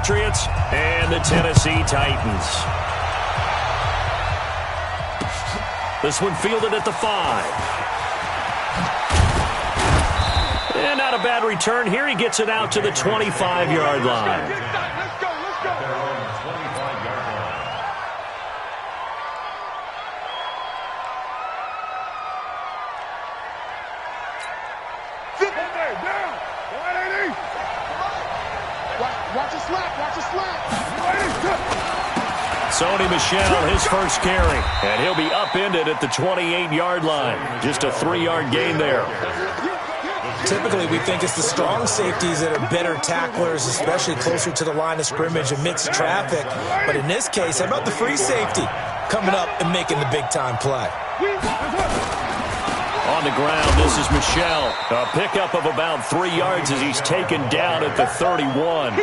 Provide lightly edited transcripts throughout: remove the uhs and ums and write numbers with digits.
Patriots and the Tennessee Titans. This one fielded at the 5. And not a bad return here. He gets it out to the 25-yard line. Let's go. Watch a slap. Sony Michel, his first carry. And he'll be upended at the 28-yard line. Just a 3-yard gain there. Typically, we think it's the strong safeties that are better tacklers, especially closer to the line of scrimmage amidst traffic. But in this case, how about the free safety coming up and making the big-time play? On the ground, this is Michel. A pickup of about 3 yards as he's taken down at the 31.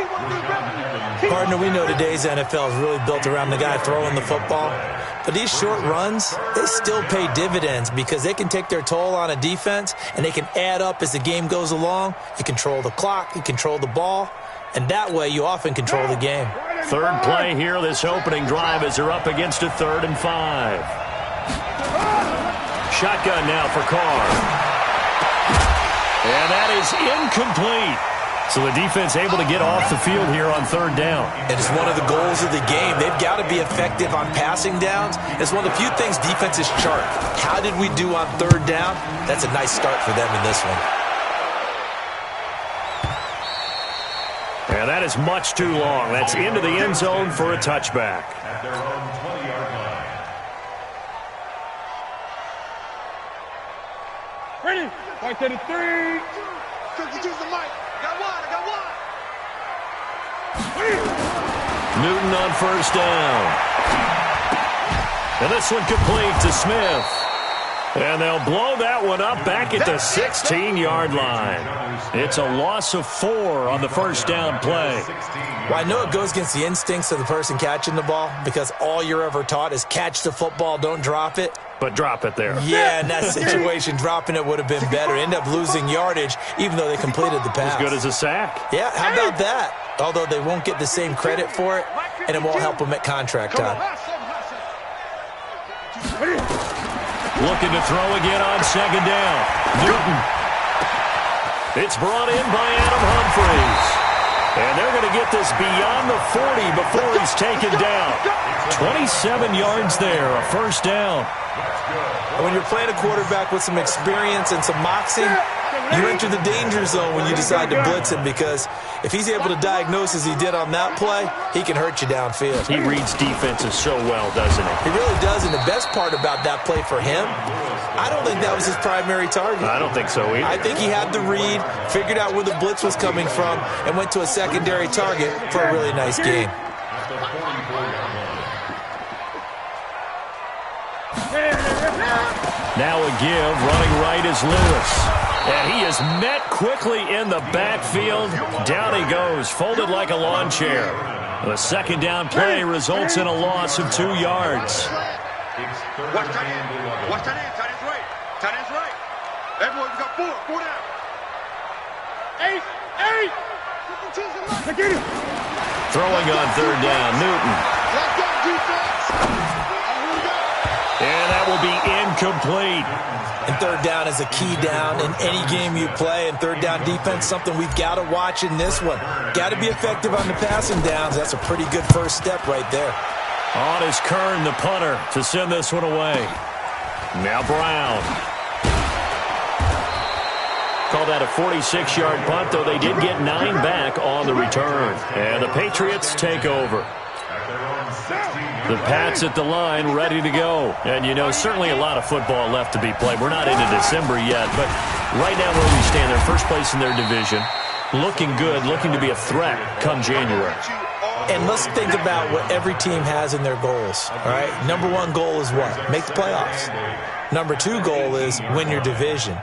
Partner, we know today's NFL is really built around the guy throwing the football. But these short runs, they still pay dividends because they can take their toll on a defense and they can add up as the game goes along. You control the clock, you control the ball, and that way you often control the game. Third play here, this opening drive as they're up against a 3rd and 5. Shotgun now for Carr. And that is incomplete. So the defense able to get off the field here on 3rd down. And it's one of the goals of the game. They've got to be effective on passing downs. It's one of the few things defenses chart. How did we do on 3rd down? That's a nice start for them in this one. And that is much too long. That's into the end zone for a touchback. At their own 20-yard line. Ready? Right to the 3. Cookie, choose the mic. I got one. Newton on 1st down. And this one complete to Smith. And they'll blow that one up back at the 16-yard line. It's a loss of 4 on the 1st down play. Well, I know it goes against the instincts of the person catching the ball because all you're ever taught is catch the football, don't drop it. But drop it there. Yeah, in that situation, dropping it would have been better. End up losing yardage even though they completed the pass. As good as a sack. Yeah, how about that? Although they won't get the same credit for it, and it won't help them at contract time. Looking to throw again on 2nd down. Newton. It's brought in by Adam Humphries. And they're going to get this beyond the 40 before he's taken down. 27 yards there, a 1st down. When you're playing a quarterback with some experience and some moxie, you enter the danger zone when you decide to blitz him because if he's able to diagnose as he did on that play, he can hurt you downfield. He reads defenses so well, doesn't he? He really does, and the best part about that play for him, I don't think that was his primary target. I don't think so either. I think he had the read, figured out where the blitz was coming from, and went to a secondary target for a really nice game. Now a give, running right is Lewis. And he is met quickly in the backfield. Down he goes, folded like a lawn chair. The 2nd down play results in a loss of 2 yards. Watch tight end. Watch tight end. Tight end's right. Tight end's right. Everyone, we got 4. 4 down. 8. Throwing on 3rd down, Newton. Let's go, defense. And that will be incomplete. And 3rd down is a key down in any game you play. And 3rd down defense, something we've got to watch in this one. Got to be effective on the passing downs. That's a pretty good first step right there. On is Kern, the punter, to send this one away. Now Brown. Call that a 46-yard punt, though they did get 9 back on the return. And the Patriots take over. The Pats at the line, ready to go. And, you know, certainly a lot of football left to be played. We're not into December yet, but right now where we stand, they're first place in their division. Looking good, looking to be a threat come January. And let's think about what every team has in their goals, all right? Number 1 goal is what? Make the playoffs. Number 2 goal is win your division.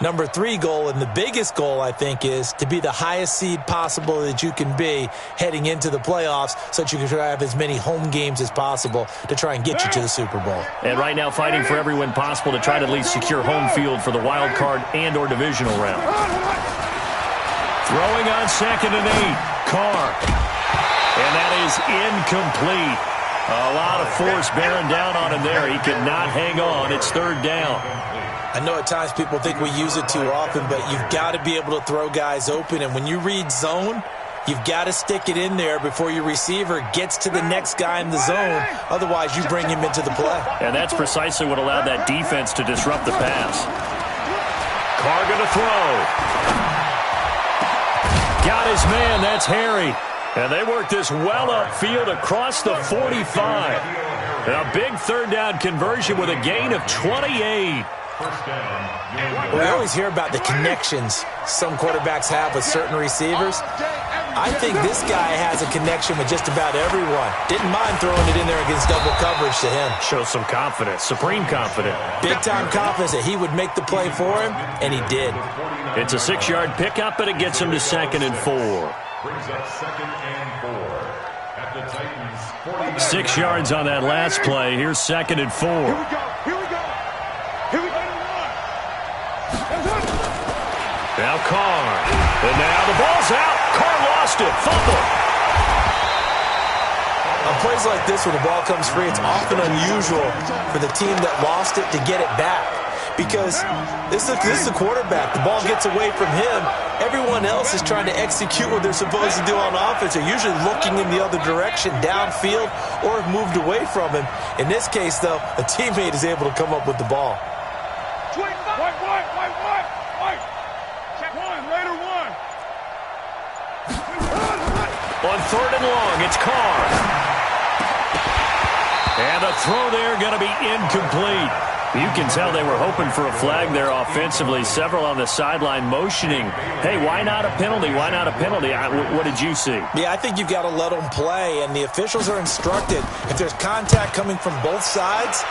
Number 3 goal, and the biggest goal, I think, is to be the highest seed possible that you can be heading into the playoffs so that you can try to have as many home games as possible to try and get you to the Super Bowl. And right now fighting for every win possible to try to at least secure home field for the wild card and or divisional round. Throwing on 2nd and 8. Carr. is incomplete. A lot of force bearing down on him there. He could not hang on. It's third down. I know at times people think we use it too often, but you've got to be able to throw guys open. And when you read zone, you've got to stick it in there before your receiver gets to the next guy in the zone. Otherwise, you bring him into the play. And that's precisely what allowed that defense to disrupt the pass. Carr going to throw. Got his man. That's Harry. And they work this well upfield across the 45. A big third down conversion with a gain of 28. We always hear about the connections some quarterbacks have with certain receivers. I think this guy has a connection with just about everyone. Didn't mind throwing it in there against double coverage to him. Shows some confidence, supreme confidence. Big-time confidence that he would make the play for him, and he did. It's a 6-yard pickup, and it gets him to 2nd and 4. Brings up 2nd and 4 at the Titans. 6 yards on that last play. Here's 2nd and 4. Here we go. Here we go. Here we go. Now Carr. And now the ball's out. Carr lost it. Fumble. On plays like this where the ball comes free, it's often unusual for the team that lost it to get it back. Because this is the quarterback. The ball gets away from him. Everyone else is trying to execute what they're supposed to do on offense. They're usually looking in the other direction, downfield, or have moved away from him. In this case, though, a teammate is able to come up with the ball. On 3rd and long, it's Carr. And the throw there going to be incomplete. You can tell they were hoping for a flag there offensively. Several on the sideline motioning. Hey, why not a penalty? Why not a penalty? What did you see? Yeah, I think you've got to let them play, and the officials are instructed. If there's contact coming from both sides,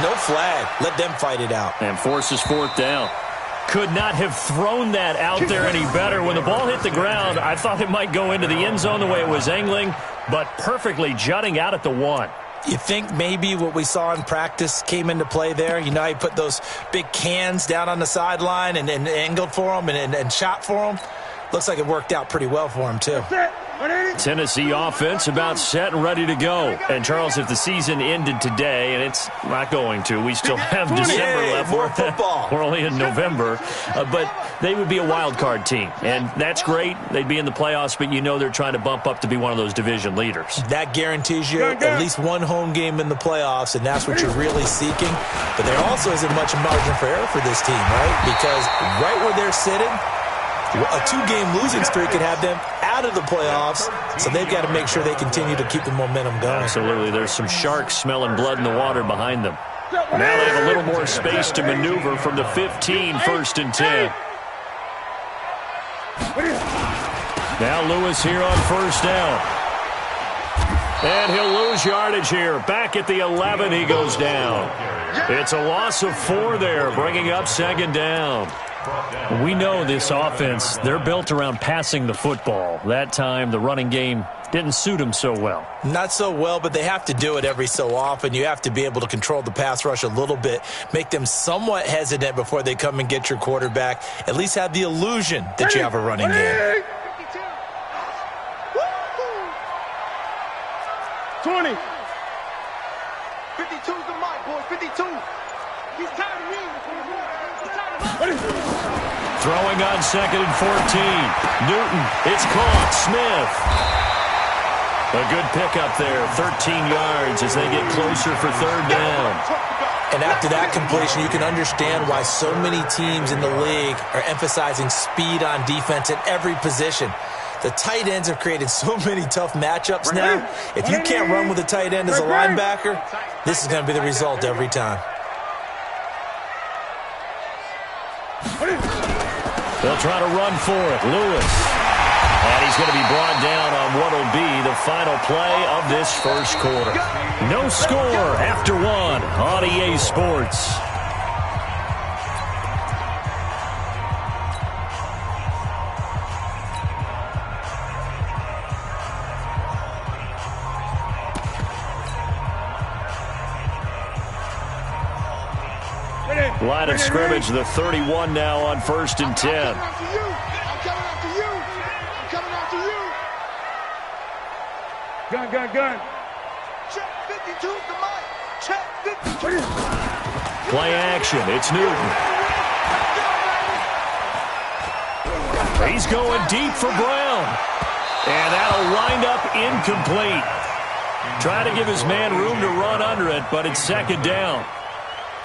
no flag. Let them fight it out. And forces 4th down. Could not have thrown that out there any better. When the ball hit the ground, I thought it might go into the end zone the way it was angling, but perfectly jutting out at the 1. You think maybe what we saw in practice came into play there? You know, he put those big cans down on the sideline and angled for them and shot for them. Looks like it worked out pretty well for him, too. Tennessee offense about set and ready to go. And, Charles, if the season ended today, and it's not going to, we still have December left. More football. We're only in November. But they would be a wild card team. And that's great. They'd be in the playoffs, but you know they're trying to bump up to be one of those division leaders. That guarantees you at least one home game in the playoffs, and that's what you're really seeking. But there also isn't much margin for error for this team, right? Because right where they're sitting, a 2-game losing streak could have them out of the playoffs, so they've got to make sure they continue to keep the momentum going. Absolutely. There's some sharks smelling blood in the water behind them. Now they have a little more space to maneuver from the 15, 1st and 10. Now Lewis here on 1st down. And he'll lose yardage here. Back at the 11, he goes down. It's a loss of 4 there, bringing up 2nd down. We know this offense, they're built around passing the football. That time, the running game didn't suit them so well. Not so well, but they have to do it every so often. You have to be able to control the pass rush a little bit, make them somewhat hesitant before they come and get your quarterback. At least have the illusion that you have a running game. 20. 52's the mic, boy. 52. He's tired of me. Throwing on 2nd and 14. Newton, it's caught. Smith. A good pickup there. 13 yards as they get closer for 3rd down. And after that completion, you can understand why so many teams in the league are emphasizing speed on defense at every position. The tight ends have created so many tough matchups now. If you can't run with a tight end as a linebacker, this is going to be the result every time. They'll try to run for it. Lewis. And he's going to be brought down on what will be the final play of this 1st quarter. No score after 1 on EA Sports. Line of scrimmage, the 31 now on 1st and 10. Gun. Check 52 to Mike. Check 52. Play action. It's Newton. He's going deep for Brown. And that'll wind up incomplete. Trying to give his man room to run under it, but it's second down.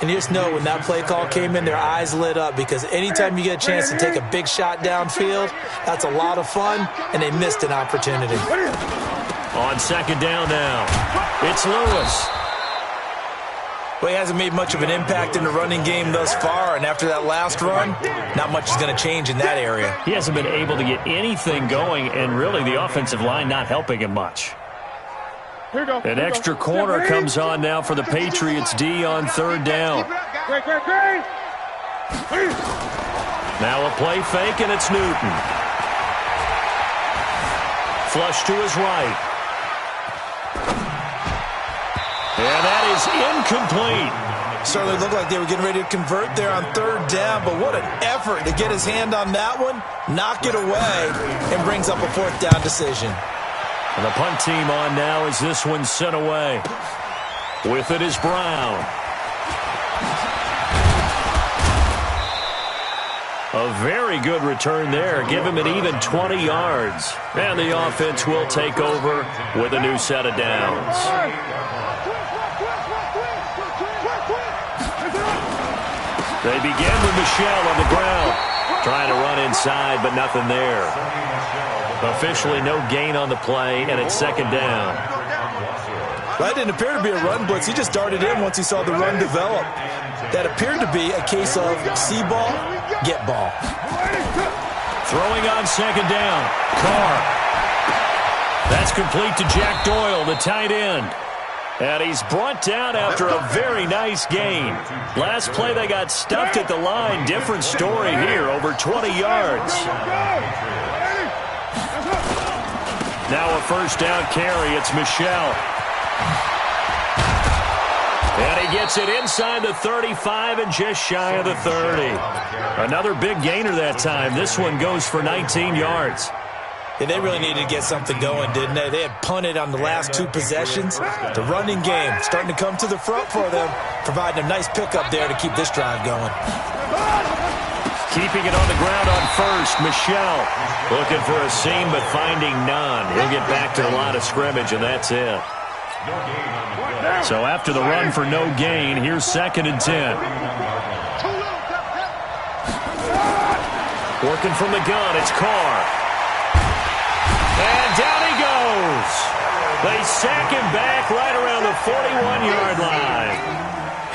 And you just know when that play call came in, their eyes lit up, because anytime you get a chance to take a big shot downfield, that's a lot of fun, and they missed an opportunity. On second down now, it's Lewis. Well, he hasn't made much of an impact in the running game thus far, and after that last run, not much is going to change in that area. He hasn't been able to get anything going, and really the offensive line not helping him much. An extra corner comes on now for the Patriots D on third down. Now a play fake, and it's Newton. Flush to his right. And that is incomplete. Certainly looked like they were getting ready to convert there on third down, but what an effort to get his hand on that one, knock it away, and brings up a fourth down decision. And the punt team on now as this one sent away. With it is Brown. A very good return there. Give him an even 20 yards. And the offense will take over with a new set of downs. They begin with Michelle on the ground. Trying to run inside, but nothing there. Officially no gain on the play, and it's second down. That didn't appear to be a run blitz. He just darted in once he saw the run develop. That appeared to be a case of see ball, get ball. Throwing on second down. Carr. That's complete to Jack Doyle, the tight end. And he's brought down after a very nice gain. Last play they got stuffed at the line. Different story here, over 20 yards. Now a first down carry. It's Michelle. And he gets it inside the 35 and just shy of the 30. Another big gainer that time. This one goes for 19 yards. Yeah, they really needed to get something going, didn't they? They had punted on the last two possessions. The running game starting to come to the front for them, providing a nice pickup there to keep this drive going. Keeping it on the ground on first, Michelle. Looking for a seam, but finding none. He'll get back to the line of scrimmage, and that's it. So after the run for no gain, here's second and 10. Working from the gun, it's Carr. And down he goes. They sack him back right around the 41-yard line.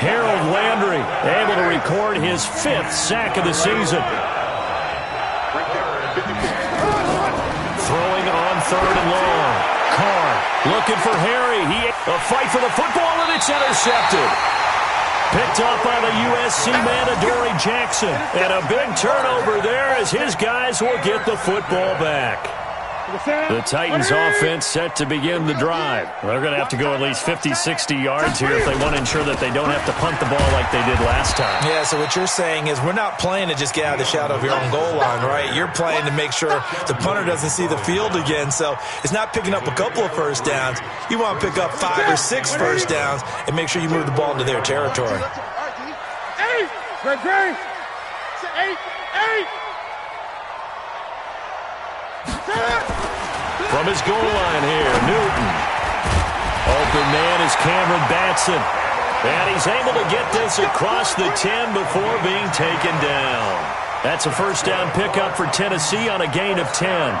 Harold Landry able to record his 5th sack of the season. Throwing on third and long. Carr looking for Harry. A fight for the football, and it's intercepted. Picked off by the USC man, Adoree Jackson. And a big turnover there as his guys will get the football back. The Titans offense set to begin the drive. They're going to have to go at least 50, 60 yards here if they want to ensure that they don't have to punt the ball like they did last time. Yeah, so what you're saying is we're not playing to just get out of the shadow of your own goal line, right? You're playing to make sure the punter doesn't see the field again. So it's not picking up a couple of first downs. You want to pick up 5 or 6 first downs and make sure you move the ball into their territory. 8. From his goal line here, Newton. Open man is Cameron Batson. And he's able to get this across the 10 before being taken down. That's a first down pickup for Tennessee on a gain of 10.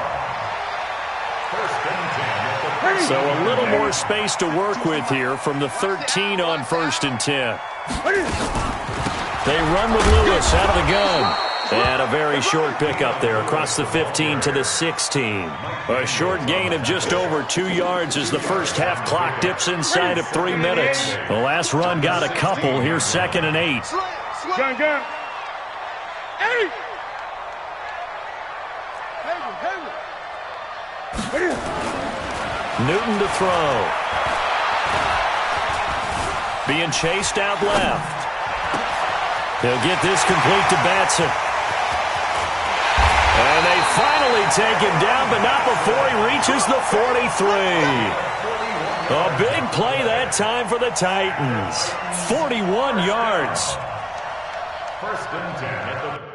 So a little more space to work with here from the 13 on first and 10. They run with Lewis out of the gun. And a very short pickup there across the 15 to the 16. A short gain of just over 2 yards as the first half clock dips inside of 3 minutes. The last run got a couple. Here's second and 8. Gun. 8. Newton to throw. Being chased out left. He'll get this complete to Batson. And they finally take him down, but not before he reaches the 43. A big play that time for the Titans. 41 yards. First and 10 at the...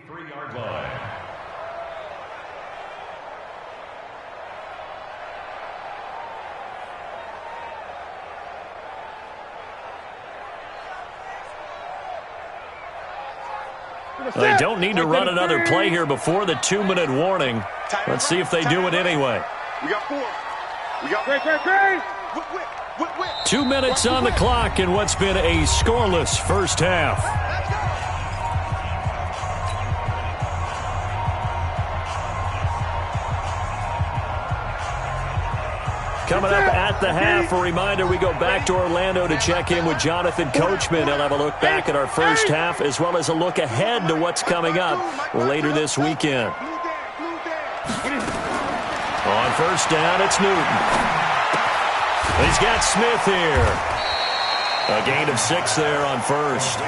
Yard line. They don't need to run another play here before the 2-minute warning. Let's see if they do it anyway. We got 4. We got 2 minutes on the clock in what's been a scoreless first half. Coming up at the half, a reminder, we go back to Orlando to check in with Jonathan Coachman. He'll have a look back at our first half as well as a look ahead to what's coming up later this weekend. On first down, it's Newton. He's got Smith here. A gain of 6 there on first.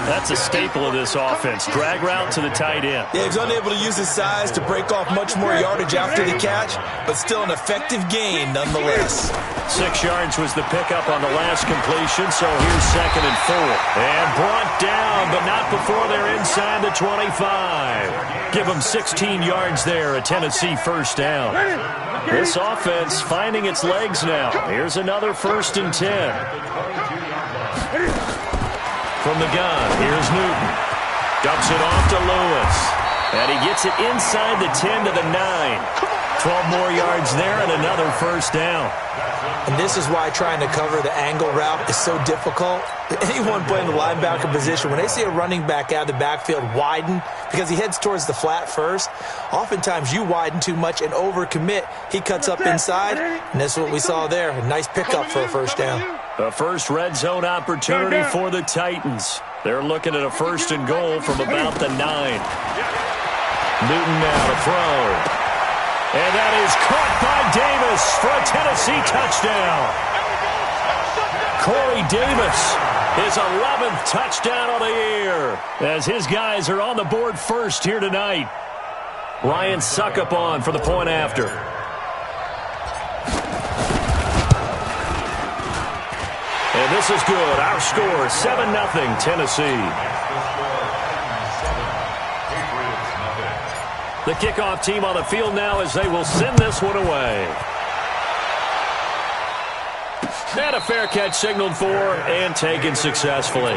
That's a staple of this offense. Drag route to the tight end. Yeah, he's unable to use his size to break off much more yardage after the catch, but still an effective gain nonetheless. 6 yards was the pickup on the last completion, so here's 2nd and 4. And brought down, but not before they're inside the 25. Give them 16 yards there, a Tennessee first down. This offense finding its legs now. Here's another 1st and 10. From the gun, here's Newton. Dumps it off to Lewis. And he gets it inside the 10 to the 9. 12 more yards there and another first down. And this is why trying to cover the angle route is so difficult. Anyone playing the linebacker position, when they see a running back out of the backfield widen because he heads towards the flat first, oftentimes you widen too much and overcommit. He cuts up inside, and that's what we saw there. A nice pickup for a first down. The first red zone opportunity for the Titans. They're looking at a 1st and goal from about the 9. Newton now to throw. And that is caught by Davis for a Tennessee touchdown. Corey Davis, his 11th touchdown of the year, as his guys are on the board first here tonight. Ryan Suckup on for the point after. And this is good. Our score, 7-0 Tennessee. The kickoff team on the field now as they will send this one away. And a fair catch signaled for and taken successfully.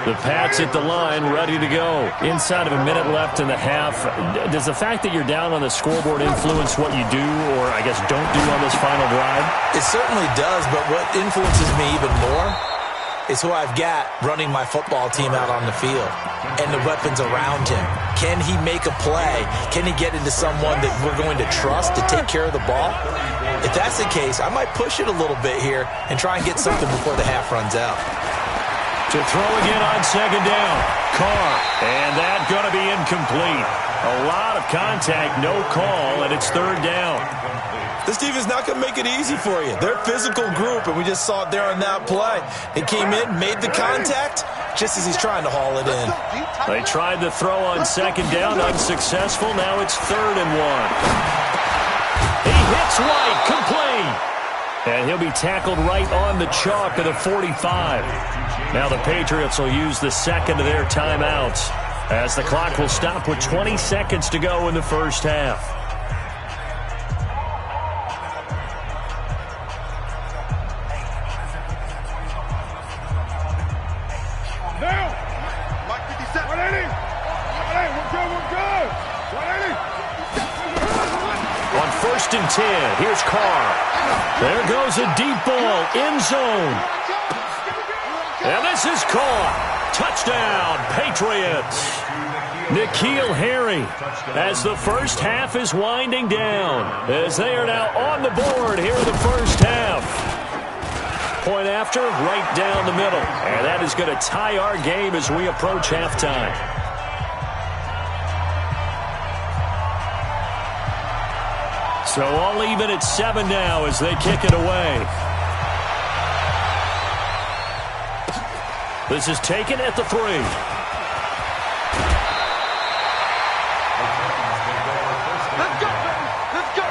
The Pats at the line, ready to go. Inside of a minute left in the half. Does the fact that you're down on the scoreboard influence what you do or, I guess, don't do on this final drive? It certainly does, but what influences me even more is who I've got running my football team out on the field and the weapons around him. Can he make a play? Can he get into someone that we're going to trust to take care of the ball? If that's the case, I might push it a little bit here and try and get something before the half runs out. To throw again on 2nd down. Carr. And that going to be incomplete. A lot of contact, no call, and it's 3rd down. This defense is not going to make it easy for you. They're a physical group, and we just saw it there on that play. He came in, made the contact, just as he's trying to haul it in. They tried to throw on 2nd down, unsuccessful. Now it's 3rd and 1. White, complete. And he'll be tackled right on the chalk of the 45. Now the Patriots will use the second of their timeouts as the clock will stop with 20 seconds to go in the first half. Now! Mike 57. 180. 180. We're good. 180. On 1st and 10, here's Carr. There goes a deep ball, end zone. And this is caught. Touchdown, Patriots. N'Keal Harry as the first half is winding down, as they are now on the board here in the first half. Point after, right down the middle. And that is going to tie our game as we approach halftime. So all even at 7 now as they kick it away. This is taken at the 3. Let's go, baby. Let's go.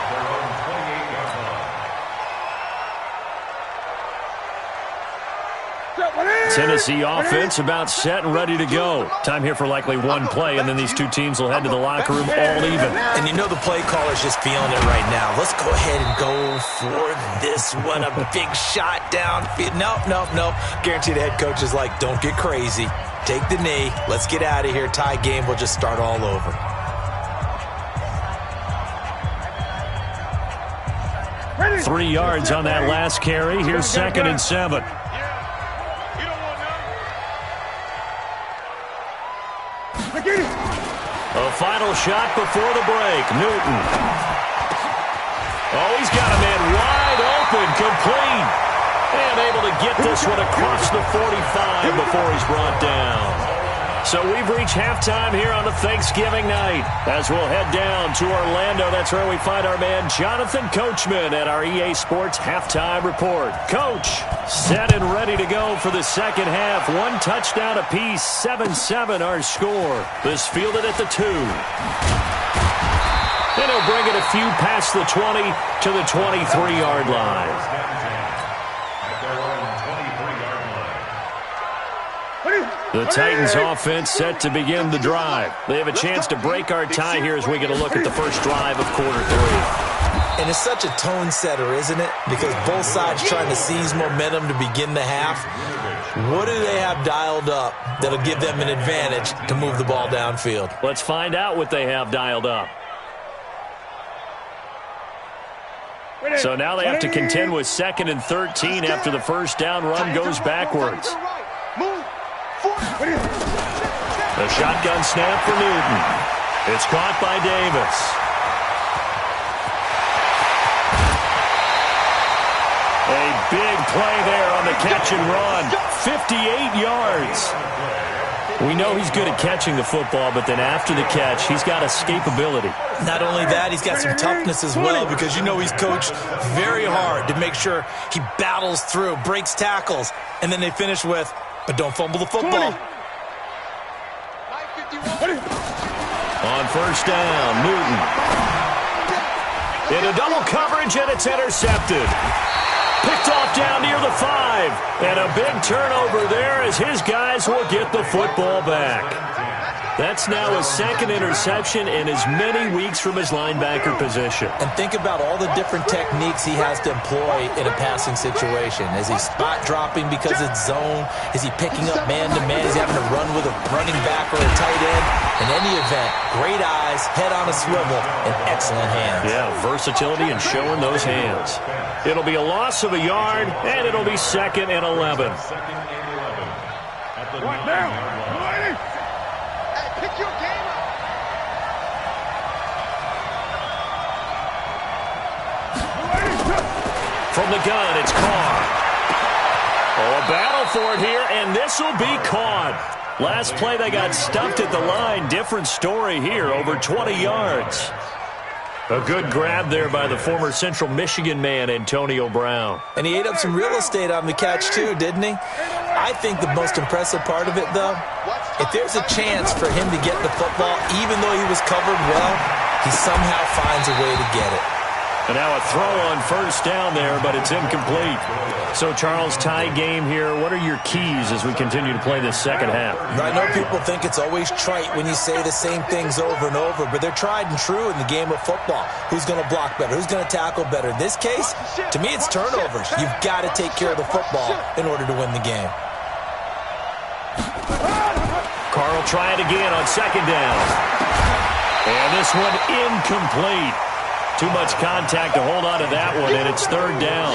Tennessee offense about set and ready to go. Time here for likely one play, and then these two teams will head to the locker room all even. And you know the play caller's just feeling it right now. Let's go ahead and go for this one. A big shot downfield. Nope. Guaranteed the head coach is like, don't get crazy. Take the knee. Let's get out of here. Tie game. We'll just start all over. Ready. 3 yards on that last carry. Here's 2nd and 7. A final shot before the break. Newton. Oh, he's got a man wide open, complete. And able to get this one across the 45 before he's brought down. So we've reached halftime here on a Thanksgiving night. As we'll head down to Orlando, that's where we find our man Jonathan Coachman at our EA Sports Halftime Report. Coach, set and ready to go for the second half. 1 touchdown apiece, 7-7 our score. This fielded at the 2. And he'll bring it a few past the 20 to the 23-yard line. The Titans offense set to begin the drive. They have a chance to break our tie here as we get a look at the first drive of quarter 3. And it's such a tone setter, isn't it? Because both sides trying to seize momentum to begin the half. What do they have dialed up that'll give them an advantage to move the ball downfield? Let's find out what they have dialed up. So now they have to contend with 2nd and 13 after the first down run goes backwards. The shotgun snap for Newton. It's caught by Davis. A big play there on the catch and run. 58 yards. We know he's good at catching the football, but then after the catch, he's got escapability. Not only that, he's got some toughness as well, because you know he's coached very hard to make sure he battles through, breaks tackles, and then they finish with, but don't fumble the football. On first down, Newton. Into double coverage, and it's intercepted. Picked off down near the 5. And a big turnover there as his guys will get the football back. That's now his 2nd interception in as many weeks from his linebacker position. And think about all the different techniques he has to employ in a passing situation. Is he spot dropping because it's zone? Is he picking up man-to-man? Is he having to run with a running back or a tight end? In any event, great eyes, head on a swivel, and excellent hands. Yeah, versatility and showing those hands. It'll be a loss of a yard, and it'll be 2nd and 11. Right now. Pick your game up. From the gun, it's Carr. Oh, a battle for it here, and this will be caught. Last play, they got stuffed at the line. Different story here, over 20 yards. A good grab there by the former Central Michigan man, Antonio Brown. And he ate up some real estate on the catch, too, didn't he? I think the most impressive part of it, though, if there's a chance for him to get the football, even though he was covered well, he somehow finds a way to get it. And now a throw on first down there, but it's incomplete. So, Charles, tie game here. What are your keys as we continue to play this second half? I know people think it's always trite when you say the same things over and over, but they're tried and true in the game of football. Who's going to block better? Who's going to tackle better? In this case, to me, it's turnovers. You've got to take care of the football in order to win the game. Carr will try it again on second down. And this one incomplete. Too much contact to hold on to that one, and it's third down.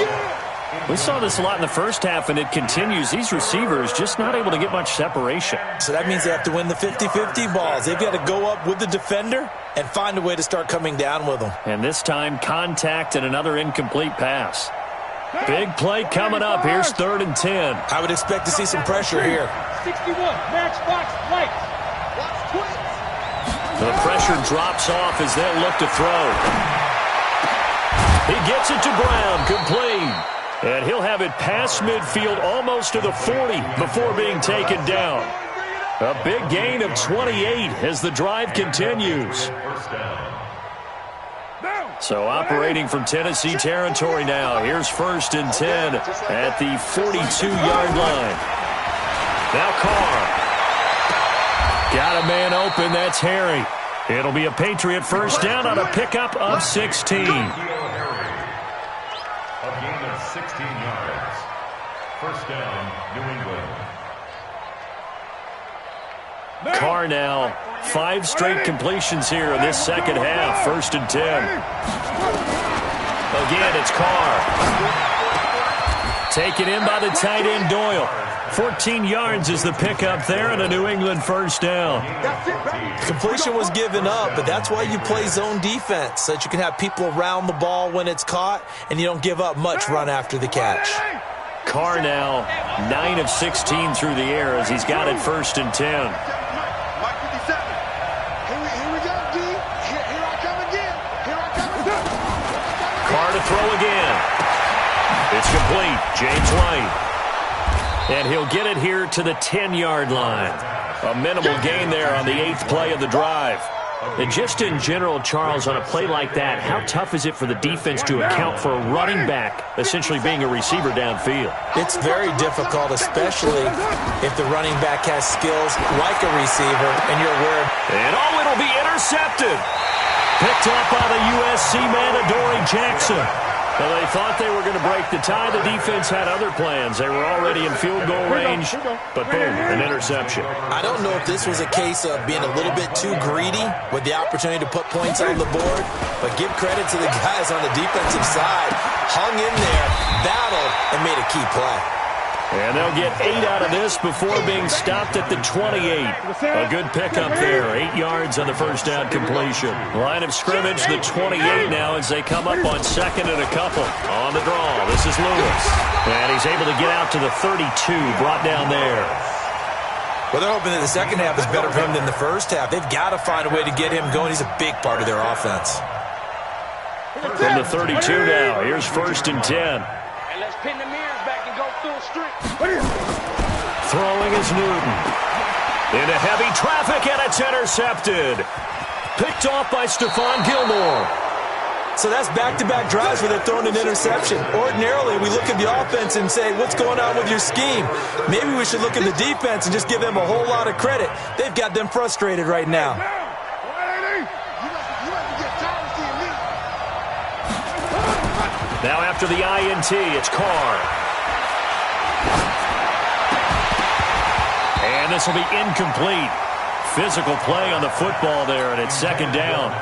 We saw this a lot in the first half, and it continues. These receivers just not able to get much separation. So that means they have to win the 50-50 balls. They've got to go up with the defender and find a way to start coming down with them. And this time, contact and another incomplete pass. Big play coming up. Here's 3rd and 10. I would expect to see some pressure here. 61, match box, lights. Watch twins. The pressure drops off as they'll look to throw. He gets it to Brown, complete. And he'll have it past midfield almost to the 40 before being taken down. A big gain of 28 as the drive continues. So operating from Tennessee territory now. Here's 1st and 10 at the 42-yard line. Now Carr. Got a man open. That's Harry. It'll be a Patriot first down on a pickup of 16. A gain of 16 yards. First down, New England. Carr now, 5 straight completions here in this second half. 1st and 10. Again, it's Carr. Taken in by the tight end Doyle. 14 yards is the pickup there and a New England first down. Completion was given up, but that's why you play zone defense, so that you can have people around the ball when it's caught and you don't give up much run after the catch. Carr now 9 of 16 through the air as he's got it 1st and 10. Mike 57. Here we go, D. Here I come again. Here I come again. Carr to throw again. It's complete. James White. And he'll get it here to the 10-yard line. A minimal gain there on the 8th play of the drive. And just in general, Charles, on a play like that, how tough is it for the defense to account for a running back essentially being a receiver downfield? It's very difficult, especially if the running back has skills like a receiver and you're aware. And it'll be intercepted. Picked up by the USC man, Adoree Jackson. Well, they thought they were going to break the tie. The defense had other plans. They were already in field goal range, but boom, an interception. I don't know if this was a case of being a little bit too greedy with the opportunity to put points on the board, but give credit to the guys on the defensive side. Hung in there, battled, and made a key play. And they'll get 8 out of this before being stopped at the 28. A good pickup there. 8 yards on the first down completion. Line of scrimmage, the 28 now as they come up on 2nd and a couple. On the draw, this is Lewis. And he's able to get out to the 32, brought down there. Well, they're hoping that the second half is better for him than the first half. They've got to find a way to get him going. He's a big part of their offense. From the 32 now, here's 1st and 10. And let's pin the mirrors back and go full street. Throwing is Newton. Into heavy traffic, and it's intercepted. Picked off by Stephon Gilmore. So that's back-to-back drives where they're throwing an interception. Ordinarily, we look at the offense and say, what's going on with your scheme? Maybe we should look at the defense and just give them a whole lot of credit. They've got them frustrated right now. Now after the INT, it's Carr. And this will be incomplete. Physical play on the football there, and it's 2nd down.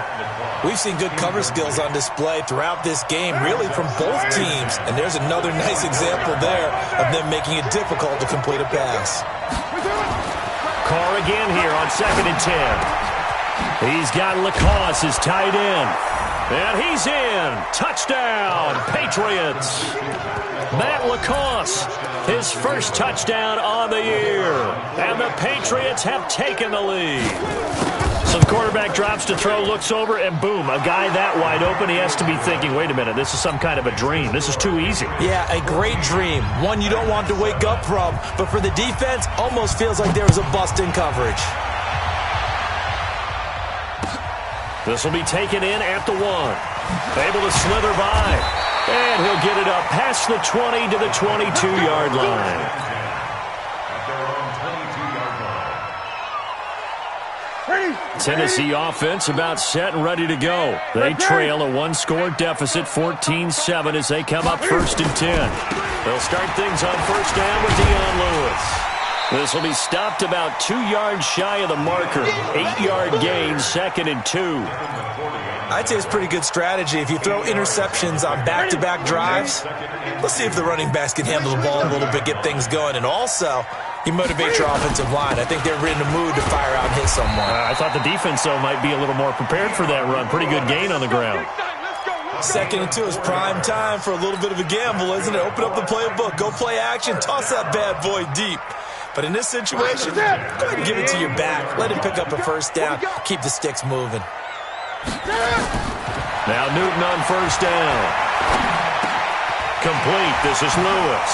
We've seen good cover skills on display throughout this game, really from both teams. And there's another nice example there of them making it difficult to complete a pass. Carr again here on 2nd and 10. He's got Lacoste, his tight end. And he's in. Touchdown, Patriots. Matt Lacoste, his first touchdown on the year. And the Patriots have taken the lead. So the quarterback drops to throw, looks over, and boom, a guy that wide open. He has to be thinking, wait a minute, this is some kind of a dream. This is too easy. Yeah, a great dream. One you don't want to wake up from. But for the defense, almost feels like there was a bust in coverage. This will be taken in at the 1. Able to slither by. And he'll get it up past the 20 to the 22-yard line. Tennessee offense about set and ready to go. They trail a one-score deficit, 14-7, as they come up 1st and 10. They'll start things on 1st down with Dion Lewis. This will be stopped about 2 yards shy of the marker. 8-yard gain, 2nd and 2. I'd say it's pretty good strategy. If you throw interceptions on back-to-back drives, let's see if the running backs can handle the ball a little bit, get things going. And also, you motivate your offensive line. I think they're in the mood to fire out and hit someone. I thought the defense, though, might be a little more prepared for that run. Pretty good gain on the ground. 2nd and 2 is prime time for a little bit of a gamble, isn't it? Open up the playbook, go play action, toss that bad boy deep. But in this situation, go ahead and give it to your back. Let him pick up a 1st down. Keep the sticks moving. Now Newton on 1st down. Complete. This is Lewis.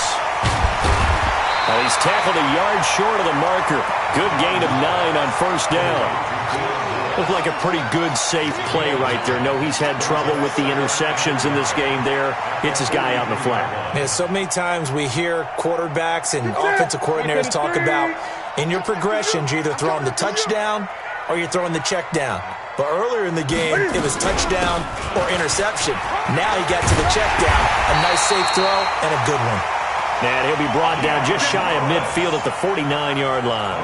Well, he's tackled a yard short of the marker. Good gain of 9 on 1st down. Looked like a pretty good, safe play right there. No, he's had trouble with the interceptions in this game there. Hits his guy out in the flat. Yeah, so many times we hear quarterbacks and offensive coordinators talk about in your progressions, you're either throwing the touchdown or you're throwing the check down. But earlier in the game, it was touchdown or interception. Now he got to the check down. A nice safe throw and a good one. And he'll be brought down just shy of midfield at the 49-yard line.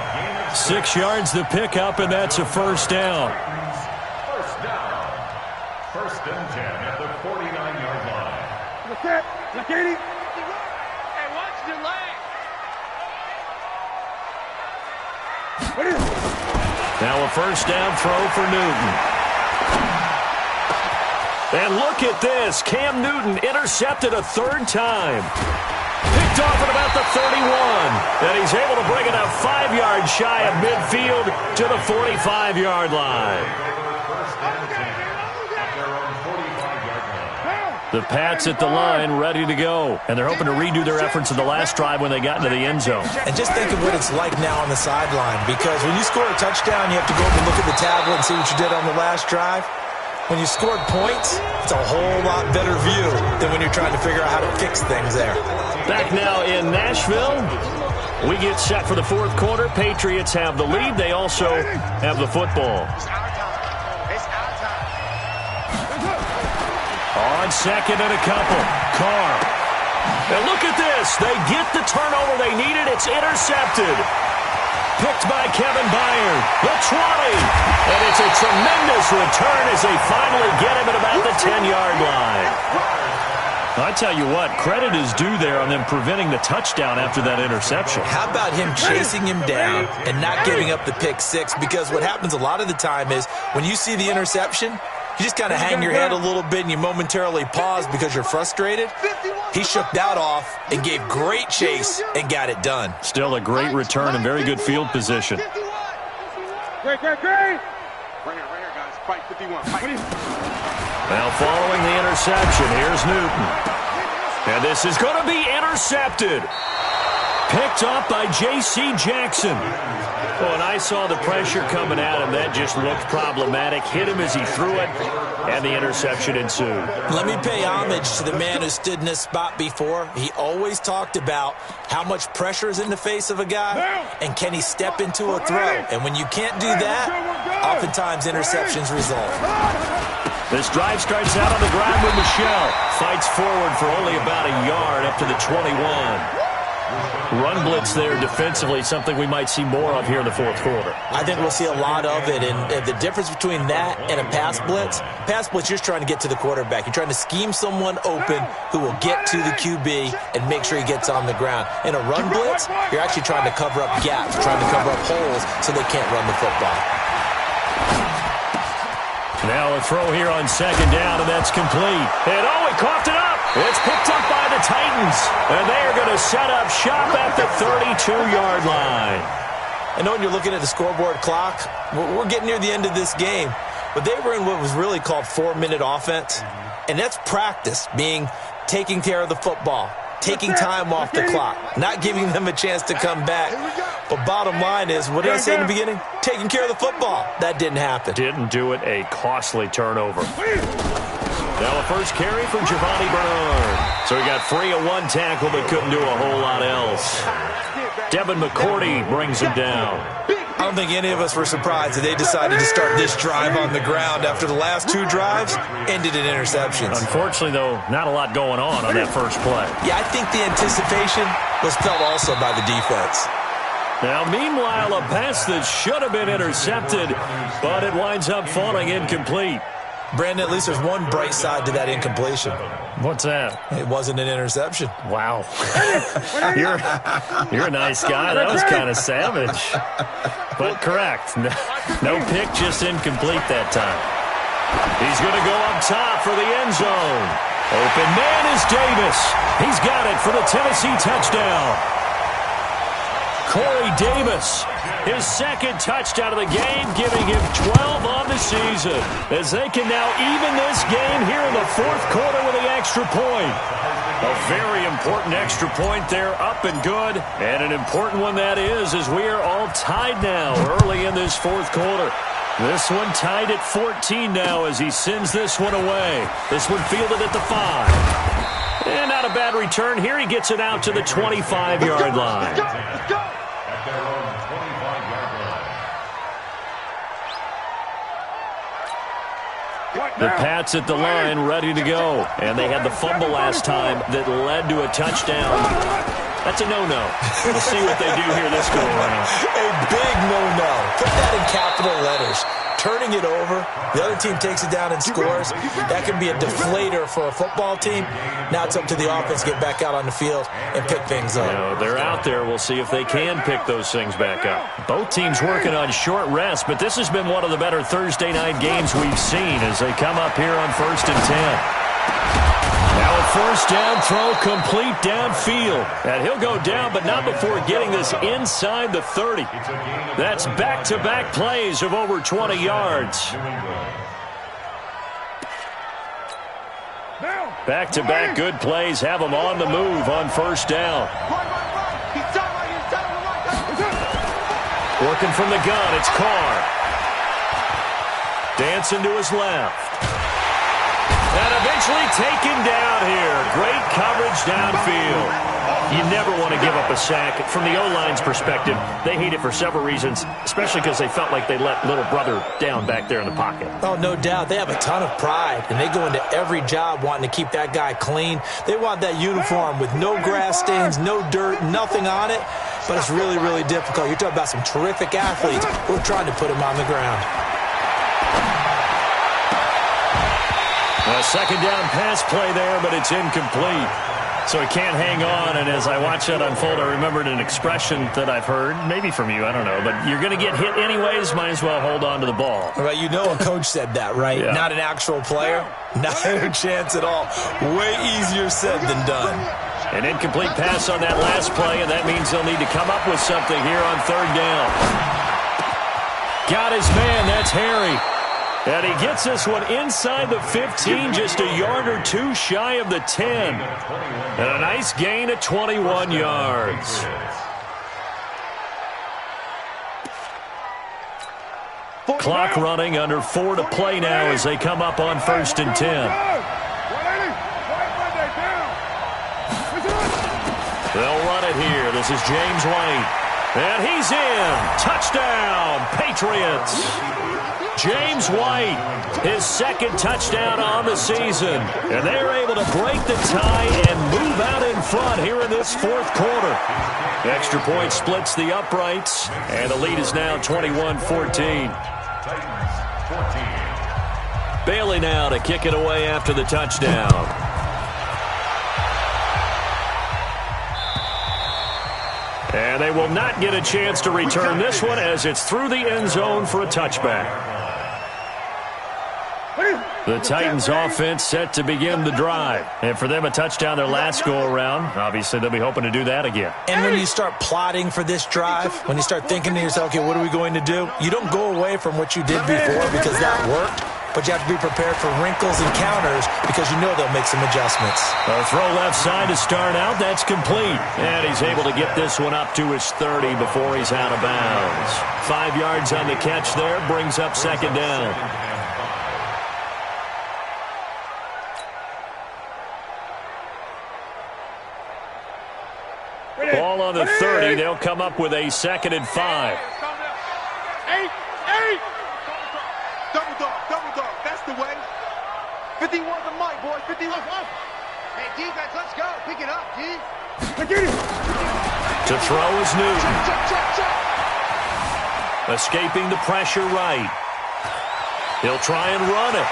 6 yards the pickup, and that's a 1st down. 1st down. 1st and 10 at the 49-yard line. Look at him. Hey, watch the leg. What is it? Now a 1st down throw for Newton. And look at this. Cam Newton intercepted a 3rd time. Picked off at about the 31. And he's able to bring it up 5 yards shy of midfield to the 45-yard line. The Pats at the line, ready to go. And they're hoping to redo their efforts in the last drive when they got into the end zone. And just think of what it's like now on the sideline. Because when you score a touchdown, you have to go up and look at the tablet and see what you did on the last drive. When you scored points, it's a whole lot better view than when you're trying to figure out how to fix things there. Back now in Nashville. We get set for the 4th quarter. Patriots have the lead. They also have the football. On 2nd and a couple. Carr. And look at this. They get the turnover they needed. It's intercepted. Picked by Kevin Byard. The 20. And it's a tremendous return as they finally get him at about the 10-yard line. I tell you what, credit is due there on them preventing the touchdown after that interception. How about him chasing him down and not giving up the pick 6? Because what happens a lot of the time is when you see the interception, you just kind of hang your head a little bit and you momentarily pause because you're frustrated. He shook that off and gave great chase and got it done. Still a great return and very good field position. Great. Right here, guys. Fight 51. Fight. Now following the interception, here's Newton. And this is going to be intercepted. Picked up by J.C. Jackson. Oh, and I saw the pressure coming at him. That just looked problematic. Hit him as he threw it, and the interception ensued. Let me pay homage to the man who stood in this spot before. He always talked about how much pressure is in the face of a guy, and can he step into a throw. And when you can't do that, oftentimes interceptions result. This drive starts out on the ground with Michelle. Fights forward for only about a yard up to the 21. Run blitz there defensively, something we might see more of here in the 4th quarter. I think we'll see a lot of it, and the difference between that and a pass blitz, you're just trying to get to the quarterback. You're trying to scheme someone open who will get to the QB and make sure he gets on the ground. In a run blitz, you're actually trying to cover up gaps, trying to cover up holes so they can't run the football. Now a throw here on 2nd down, and that's complete. And he coughed it up. It's picked up by the Titans, and they are going to set up shop at the 32-yard line. I know when you're looking at the scoreboard clock, we're getting near the end of this game, but they were in what was really called 4-minute offense, and that's practice, being taking care of the football, taking time off the clock, not giving them a chance to come back. But bottom line is, what did I say in the beginning? Taking care of the football. That didn't happen. Didn't do it. A costly turnover. Now a first carry for Giovanni Bernard. So he got free of one tackle but couldn't do a whole lot else. Devin McCourty brings him down. I don't think any of us were surprised that they decided to start this drive on the ground after the last two drives ended in interceptions. Unfortunately, though, not a lot going on that first play. Yeah, I think the anticipation was felt also by the defense. Now, meanwhile, a pass that should have been intercepted, but it winds up falling incomplete. Brandon, at least there's one bright side to that incompletion. What's that? It wasn't an interception. Wow. You're a nice guy. That was kind of savage. But correct. No pick, just incomplete that time. He's going to go up top for the end zone. Open man is Davis. He's got it for the Tennessee touchdown. Corey Davis, his second touchdown of the game, giving him 12 on the season, as they can now even this game here in the fourth quarter with the extra point. A very important extra point there, up and good, and an important one that is, as we are all tied now early in this fourth quarter. This one tied at 14 now as he sends this one away. This one fielded at the 5. And not a bad return here. He gets it out to the 25-yard line. At their own 25-yard line. The Pats at the line ready to go. And they had the fumble last time that led to a touchdown. That's a no-no. We'll see what they do here this go-around. A big no-no. Put that in capital letters. Turning it over, the other team takes it down and scores. That can be a deflator for a football team. Now it's up to the offense to get back out on the field and pick things up. They're out there. We'll see if they can pick those things back up. Both teams working on short rest, but this has been one of the better Thursday night games we've seen as they come up here on 1st and 10. Now a first down throw complete downfield. And he'll go down, but not before getting this inside the 30. That's back-to-back plays of over 20 yards. Back-to-back good plays have them on the move on first down. Working from the gun, it's Carr. Dancing to his left. And eventually taken down here. Great coverage downfield. You never want to give up a sack. From the O-line's perspective, they hate it for several reasons, especially because they felt like they let little brother down back there in the pocket. Oh, no doubt. They have a ton of pride, and they go into every job wanting to keep that guy clean. They want that uniform with no grass stains, no dirt, nothing on it, but it's really, really difficult. You're talking about some terrific athletes. We're trying to put him on the ground. A second down pass play there, but it's incomplete. So he can't hang on, and as I watch that unfold, I remembered an expression that I've heard, maybe from you, I don't know, but you're going to get hit anyways, might as well hold on to the ball. Right, you know a coach said that, right? Yeah. Not an actual player? Not a chance at all. Way easier said than done. An incomplete pass on that last play, and that means they'll need to come up with something here on third down. Got his man, that's Harry. And he gets this one inside the 15, just a yard or two shy of the 10. And a nice gain of 21 yards. Clock running, under 4 to play now as they come up on 1st and 10. They'll run it here. This is James White. And he's in. Touchdown, Patriots. James White, his second touchdown on the season. And they're able to break the tie and move out in front here in this fourth quarter. Extra point splits the uprights, and the lead is now 21-14. Bailey now to kick it away after the touchdown. And they will not get a chance to return this one as it's through the end zone for a touchback. The Titans offense set to begin the drive. And for them, a touchdown their last go-around. Obviously, they'll be hoping to do that again. And when you start plotting for this drive, when you start thinking to yourself, okay, what are we going to do? You don't go away from what you did before because that worked. But you have to be prepared for wrinkles and counters because you know they'll make some adjustments. A throw left side to start out. That's complete. And he's able to get this one up to his 30 before he's out of bounds. 5 yards on the catch there. Brings up second down. Ball on the 30. They'll come up with a 2nd and 5. 8. Double dog. That's the way. 51 the mic, boys. 51. Hey, defense, let's go. Pick it up, D. To throw is Newton. Check. Escaping the pressure right. He'll try and run it.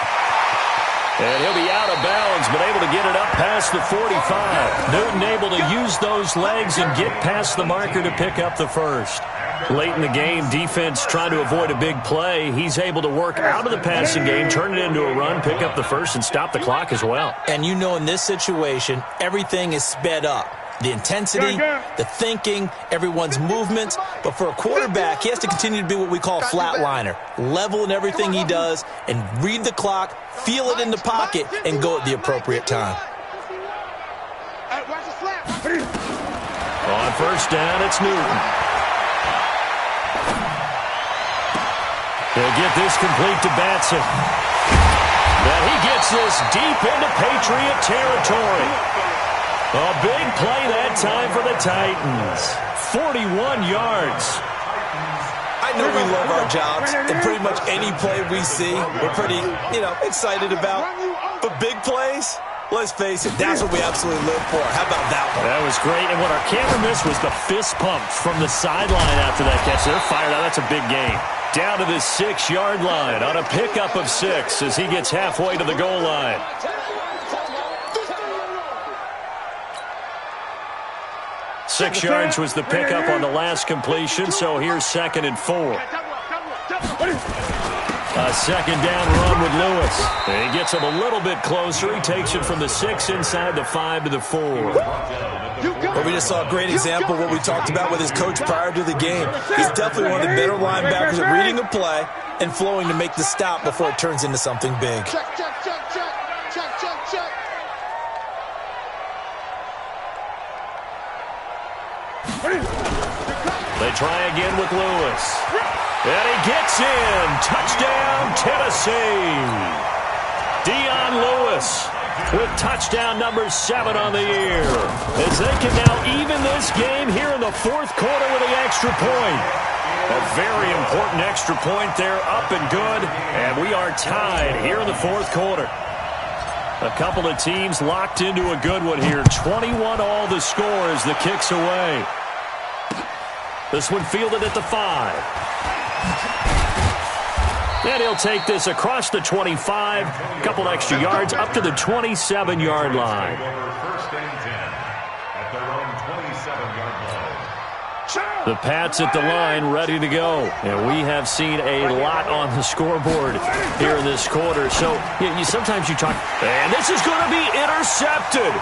And he'll be out of bounds, but able to get it up past the 45. Newton able to use those legs and get past the marker to pick up the first. Late in the game, defense trying to avoid a big play. He's able to work out of the passing game, turn it into a run, pick up the first, and stop the clock as well. And you know in this situation, everything is sped up. The intensity, the thinking, everyone's movements. But for a quarterback, he has to continue to be what we call a flatliner. Level in everything he does and read the clock, feel it in the pocket, and go at the appropriate time. Hey, watch the slap. On first down, it's Newton. He'll get this complete to Batson. And he gets this deep into Patriot territory. A big play that time for the Titans. 41 yards. I know we love our jobs, and pretty much any play we see, we're pretty, excited about. But big plays, let's face it, that's what we absolutely live for. How about that one? That was great, and what our camera missed was the fist pump from the sideline after that catch. They're fired out. That's a big game. Down to the 6-yard line on a pickup of 6 as he gets halfway to the goal line. 6 yards was the pickup on the last completion, so here's 2nd and 4. A second down run with Lewis. He gets him a little bit closer. He takes it from the 6 inside the 5 to the 4. Well, we just saw a great example of what we talked about with his coach prior to the game. He's definitely one of the better linebackers at reading a play and flowing to make the stop before it turns into something big. Check. They try again with Lewis. And he gets in. Touchdown, Tennessee. Dion Lewis with touchdown number 7 on the year. As they can now even this game here in the 4th quarter with the extra point. A very important extra point there, up and good. And we are tied here in the 4th quarter. A couple of teams locked into a good one here. 21 all the score as the kick's away. This one fielded at the 5. And he'll take this across the 25. A couple extra yards up to the 27-yard line. The Pats at the line ready to go. And we have seen a lot on the scoreboard here in this quarter. So sometimes you talk, and this is going to be intercepted.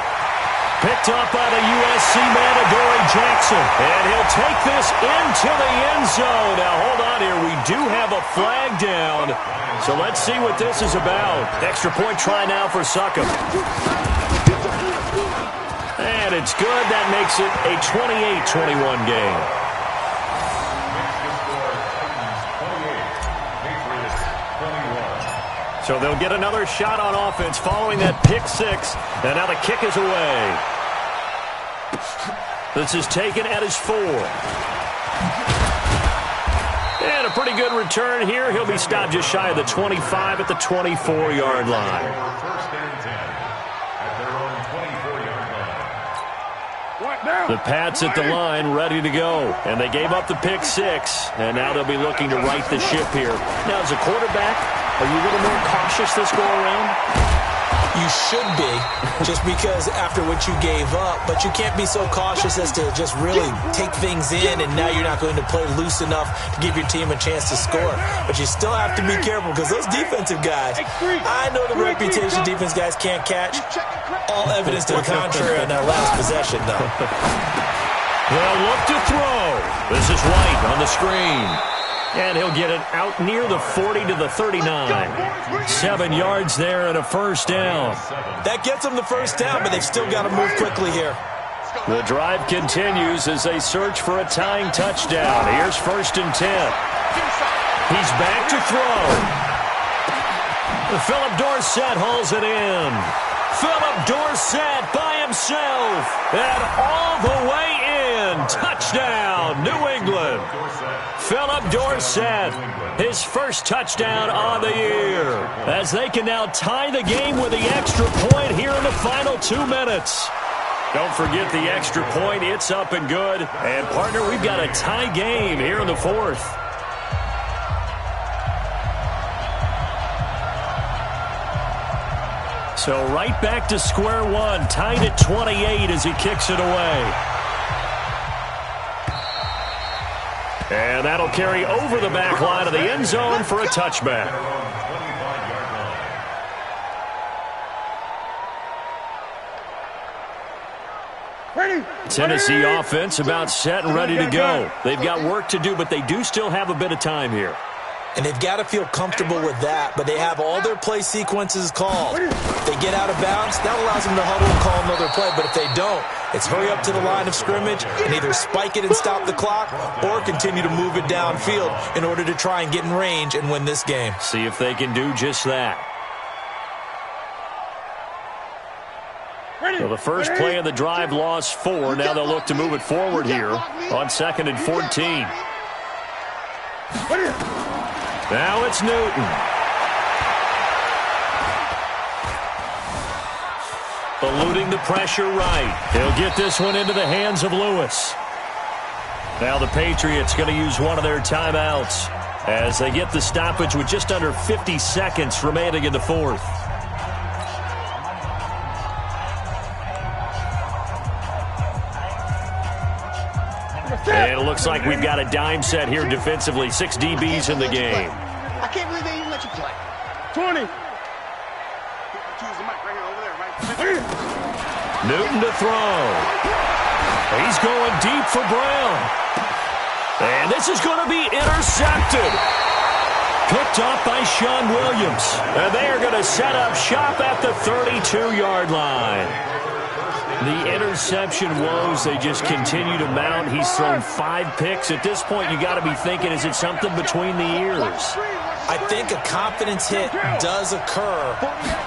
Picked up by the USC man, Adoree Jackson. And he'll take this into the end zone. Now, hold on here. We do have a flag down. So let's see what this is about. Extra point try now for Succop. And it's good. That makes it a 28-21 game. So they'll get another shot on offense following that pick 6. And now the kick is away. This is taken at his 4. And a pretty good return here. He'll be stopped just shy of the 25 at the 24-yard line. The Pats at the line ready to go. And they gave up the pick 6. And now they'll be looking to right the ship here. Now, as a quarterback, are you a little more cautious this go around? You should be, just because after what you gave up. But you can't be so cautious as to just really take things in, and now you're not going to play loose enough to give your team a chance to score. But you still have to be careful, because those defensive guys, I know the reputation defense guys can't catch. All evidence to the contrary on that last possession, though. They'll look to throw. This is White on the screen. And he'll get it out near the 40 to the 39. 7 yards there and a first down. That gets them the first down, but they've still got to move quickly here. The drive continues as they search for a tying touchdown. Here's 1st and 10. He's back to throw. Philip Dorsett hauls it in. Philip Dorsett by himself and all the way in. touchdown, New England. Philip Dorsett, his first touchdown on the year, as they can now tie the game with the extra point here in the final 2 minutes. Don't forget the extra point. It's up and good. And, partner, we've got a tie game here in the fourth. So right back to square one, tied at 28 as he kicks it away. And that'll carry over the back line of the end zone for a touchback. Tennessee offense about set and ready to go. They've got work to do, but they do still have a bit of time here. And they've got to feel comfortable with that, but they have all their play sequences called. If they get out of bounds, that allows them to huddle and call another play, but if they don't, it's hurry up to the line of scrimmage and either spike it and stop the clock or continue to move it downfield in order to try and get in range and win this game. See if they can do just that. So the first play of the drive lost 4. Now they'll look to move it forward here on 2nd and 14. Now it's Newton. Eluding the pressure right. He'll get this one into the hands of Lewis. Now the Patriots going to use one of their timeouts as they get the stoppage with just under 50 seconds remaining in the fourth. And it looks like we've got a dime set here defensively. 6 DBs in the game. I can't believe they even let you play. 20. Newton to throw. He's going deep for Brown. And this is going to be intercepted. Picked off by Sean Williams. And they are going to set up shop at the 32-yard line. The interception woes, they just continue to mount. He's thrown 5 picks. At this point, you got to be thinking, is it something between the ears? I think a confidence hit does occur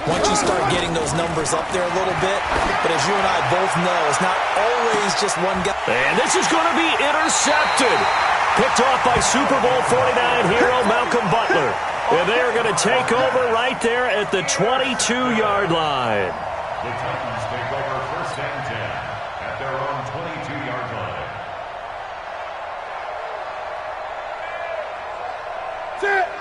once you start getting those numbers up there a little bit. But as you and I both know, it's not always just one guy. And this is going to be intercepted. Picked off by Super Bowl 49 hero Malcolm Butler. And they are going to take over right there at the 22-yard line. The Titans take over 1st and 10 at their own 22-yard line.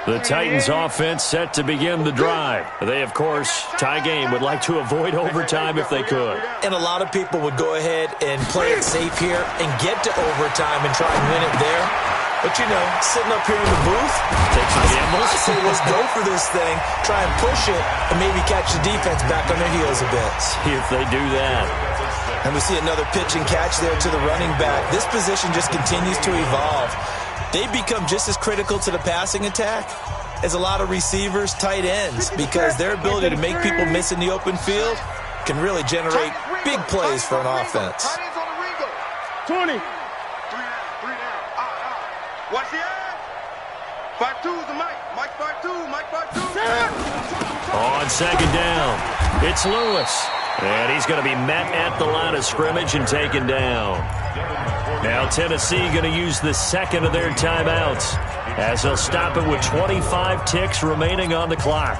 The Titans offense set to begin the drive. They, of course, tie game, would like to avoid overtime if they could. And a lot of people would go ahead and play it safe here and get to overtime and try and win it there. But, you know, sitting up here in the booth, take some gambles. I say let's go for this thing, try and push it, and maybe catch the defense back on their heels a bit. See if they do that. And we see another pitch and catch there to the running back. This position just continues to evolve. They become just as critical to the passing attack as a lot of receivers, tight ends, because their ability to make people miss in the open field can really generate big plays for an offense. 20. 3 down. Watch the eye. 5-2 is the Mike. Mike 5-2. Mike 5-2. On 2nd down, it's Lewis. And he's going to be met at the line of scrimmage and taken down. Now Tennessee going to use the 2nd of their timeouts as they'll stop it with 25 ticks remaining on the clock.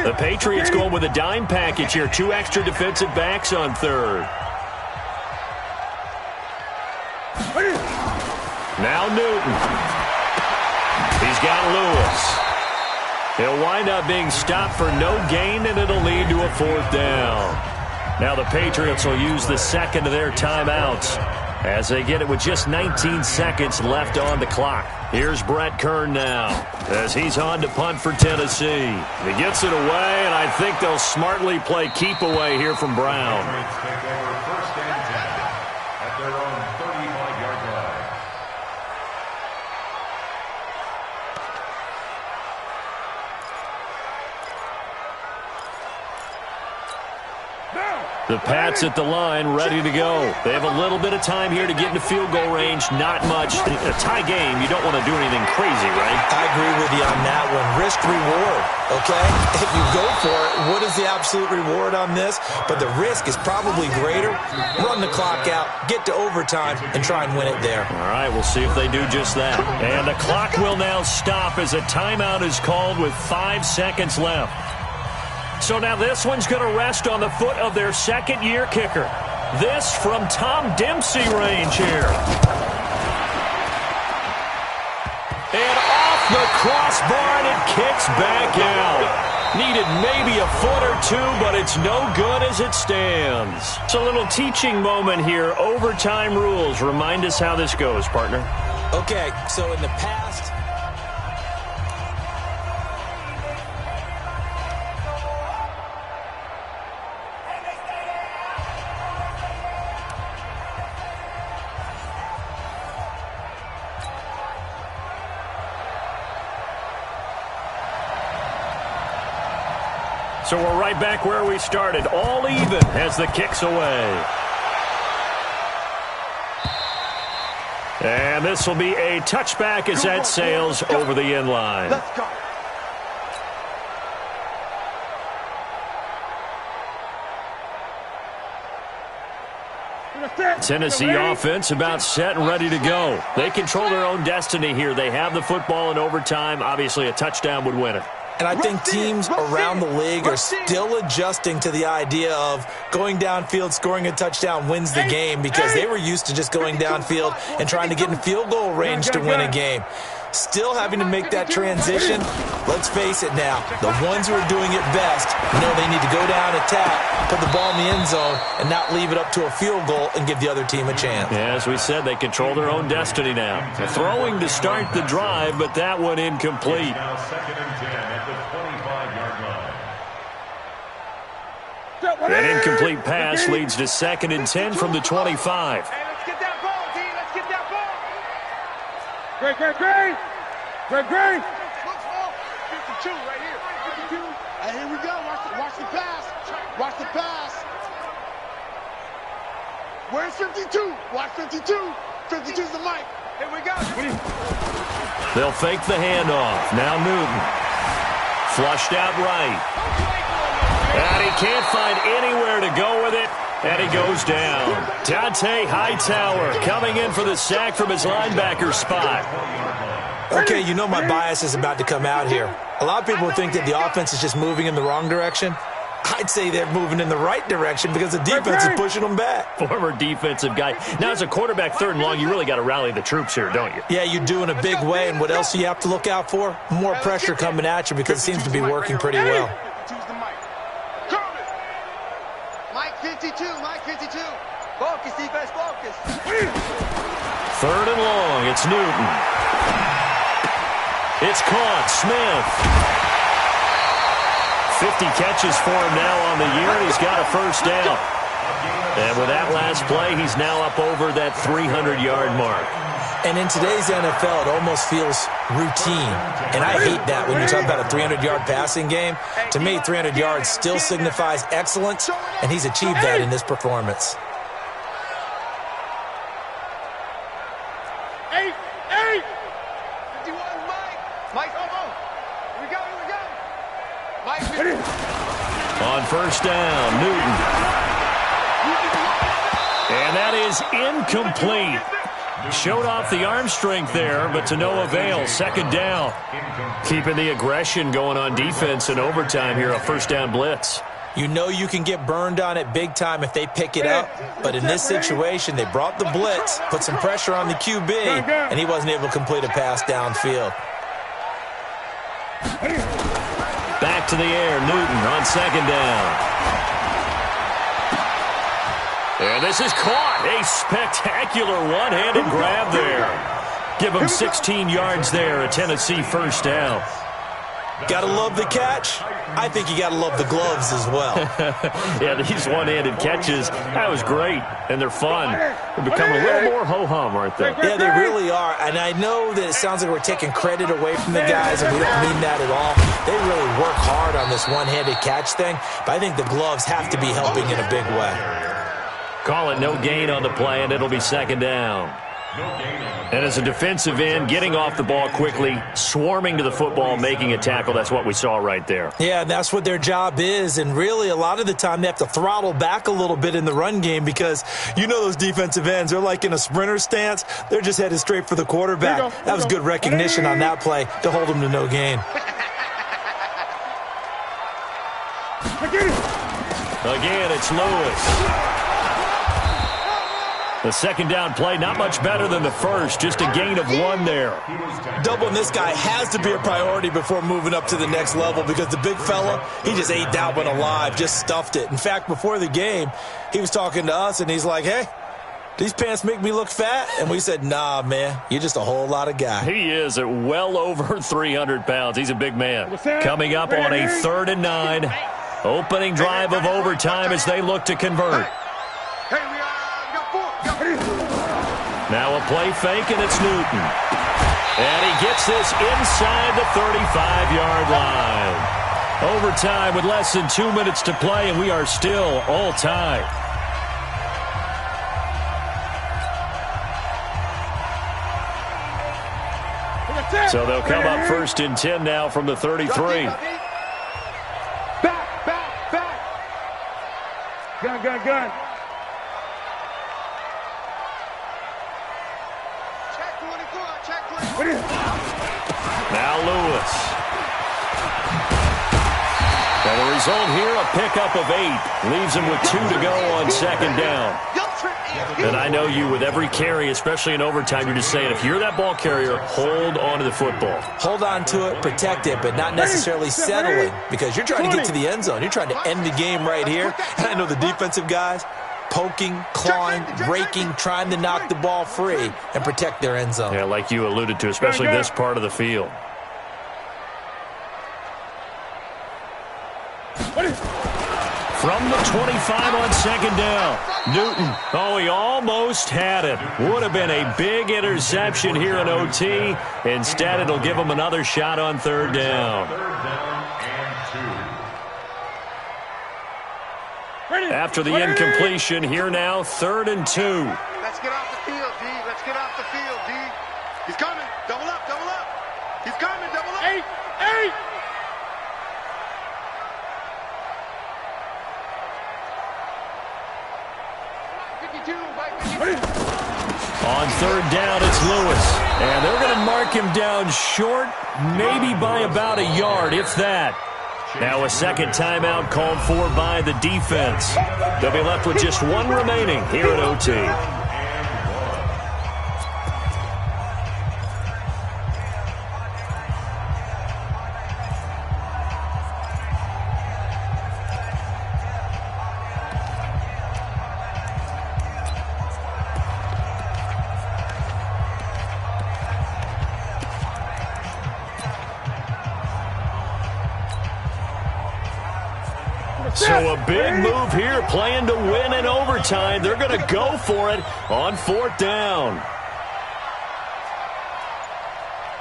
The Patriots going with a dime package here. 2 extra defensive backs on 3rd. Now Newton. He's got Lewis. He'll wind up being stopped for no gain, and it'll lead to a 4th down. Now the Patriots will use the 2nd of their timeouts as they get it with just 19 seconds left on the clock. Here's Brett Kern now as he's on to punt for Tennessee. He gets it away, and I think they'll smartly play keep away here from Brown. Take over 1st and 10 at their own 35-yard line. The Pats at the line, ready to go. They have a little bit of time here to get into field goal range. Not much. In a tie game, you don't want to do anything crazy, right? I agree with you on that one. Risk reward, okay? If you go for it, what is the absolute reward on this? But the risk is probably greater. Run the clock out, get to overtime, and try and win it there. All right, we'll see if they do just that. And the clock will now stop as a timeout is called with 5 seconds left. So now this one's going to rest on the foot of their second-year kicker. This from Tom Dempsey range here. And off the crossbar, and it kicks back out. Needed maybe a foot or two, but it's no good as it stands. It's a little teaching moment here. Overtime rules. Remind us how this goes, partner. Okay, so in the past... So we're right back where we started, all even as the kick's away. And this will be a touchback as that sails over the end line. Let's go. Tennessee offense about set and ready to go. They control their own destiny here. They have the football in overtime. Obviously, a touchdown would win it. And I think teams around the league are still adjusting to the idea of going downfield, scoring a touchdown wins the game, because they were used to just going downfield and trying to get in field goal range to win a game. Still having to make that transition. Let's face it now, the ones who are doing it best know they need to go down, attack, put the ball in the end zone, and not leave it up to a field goal and give the other team a chance. Yeah, as we said, they control their own destiny now. They're throwing to start the drive, but that one incomplete. Now 2nd and 10 at the 25-yard line. An incomplete pass leads to 2nd and 10 from the 25. Hey, let's get that ball, D. Let's get that ball. Great. 52 right here. 52. Hey, here we go. Watch the pass. Watch the pass. Where's 52? Watch 52. 52's the mic. Here we go. They'll fake the handoff. Now Newton. Flushed out right. And he can't find anywhere to go with it. And he goes down. Dante Hightower coming in for the sack from his linebacker spot. Okay, you know my bias is about to come out here. A lot of people think that the offense is just moving in the wrong direction. I'd say they're moving in the right direction because the defense is pushing them back. Former defensive guy. Now, as a quarterback, 3rd and long, you really got to rally the troops here, don't you? Yeah, you do in a big way, and what else do you have to look out for? More pressure coming at you because it seems to be working pretty well. 52's the mic. Mike 52. Focus, defense, focus. 3rd and long. It's Newton. It's caught. Smith. 50 catches for him now on the year, and he's got a first down. And with that last play, he's now up over that 300-yard mark. And in today's NFL, it almost feels routine. And I hate that when you talk about a 300-yard passing game. To me, 300 yards still signifies excellence, and he's achieved that in this performance. Eight. 51, Mike, oh. Here we go. Mike 50. On first down, Newton. And that is incomplete. Showed off the arm strength there, but to no avail. 2nd down. Keeping the aggression going on defense in overtime here, a first down blitz. You know you can get burned on it big time if they pick it up, but in this situation, they brought the blitz, put some pressure on the QB, and he wasn't able to complete a pass downfield. Back to the air, Newton on 2nd down. And this is caught. A spectacular one-handed grab there. Give him 16 yards there, a Tennessee first down. Gotta love the catch. I think you got to love the gloves as well. Yeah, these one-handed catches, that was great, and they're fun. They're becoming a little more ho-hum, aren't they? Yeah, they really are, and I know that it sounds like we're taking credit away from the guys, and we don't mean that at all. They really work hard on this one-handed catch thing, but I think the gloves have to be helping in a big way. Call it no gain on the play, and it'll be second down. And as a defensive end, getting off the ball quickly, swarming to the football, making a tackle, that's what we saw right there. Yeah, that's what their job is, and really a lot of the time they have to throttle back a little bit in the run game because you know those defensive ends, they're like in a sprinter stance. They're just headed straight for the quarterback. That was good recognition on that play to hold them to no gain. Again, it's Lewis. The second down play, not much better than the first, just a gain of 1 there. Doubling this guy has to be a priority before moving up to the next level because the big fella, he just ate that one alive, just stuffed it. In fact, before the game, he was talking to us, and he's like, hey, these pants make me look fat? And we said, nah, man, you're just a whole lot of guy. He is at well over 300 pounds. He's a big man. Coming up on a 3rd and 9. Opening drive of overtime as they look to convert. Now a play fake, and it's Newton. And he gets this inside the 35-yard line. Overtime with less than 2 minutes to play, and we are still all tied. So they'll come up 1st and 10 now from the 33. Back. Gun. Now Lewis. And the result here, a pickup of 8. Leaves him with 2 to go on 2nd down. And I know you, with every carry, especially in overtime, you're just saying, if you're that ball carrier, hold on to the football. Hold on to it, protect it, but not necessarily settling because you're trying to get to the end zone. You're trying to end the game right here. And I know the defensive guys, poking, clawing, raking, trying to knock the ball free and protect their end zone. Yeah, like you alluded to, especially this part of the field. From the 25 on 2nd down, Newton. Oh, he almost had it. Would have been a big interception here in OT. Instead, it'll give him another shot on 3rd down. After the incompletion, here now, 3rd and 2. Let's get off the field, D. Let's get off the field, D. He's coming. Double up. He's coming. Double up. 8. On 3rd down, it's Lewis. And they're going to mark him down short, maybe by about a yard, if that. Now a second timeout called for by the defense. They'll be left with just 1 remaining here at OT. So a big move here, playing to win in overtime. They're going to go for it on 4th down.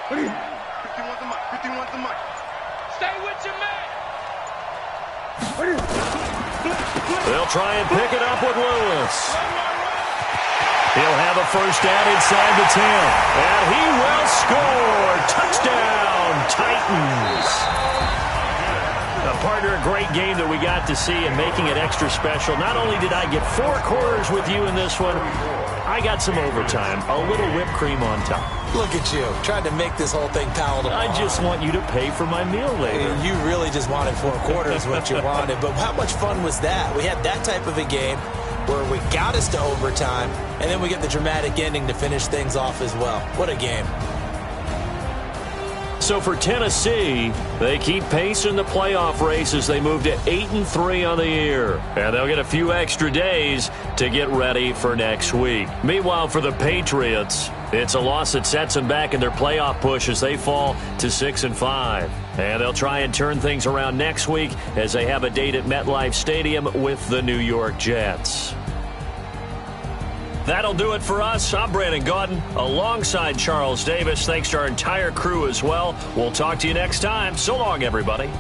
51's the mic. Stay with your man. They'll try and pick it up with Lewis. He'll have a first down inside the 10. And he will score. Touchdown, Titans. Partner, a great game that we got to see and making it extra special. Not only did I get 4 quarters with you in this one, I got some overtime, a little whipped cream on top. Look at you, trying to make this whole thing palatable. I just want you to pay for my meal later. You really just wanted 4 quarters what you wanted, but how much fun was that? We had that type of a game where we got us to overtime, and then we get the dramatic ending to finish things off as well. What a game. So for Tennessee, they keep pace in the playoff race as they move to 8-3 on the year. And they'll get a few extra days to get ready for next week. Meanwhile, for the Patriots, It's a loss that sets them back in their playoff push as they fall to 6-5. And they'll try and turn things around next week as they have a date at MetLife Stadium with the New York Jets. That'll do it for us. I'm Brandon Gaudin alongside Charles Davis. Thanks to our entire crew as well. We'll talk to you next time. So long, everybody.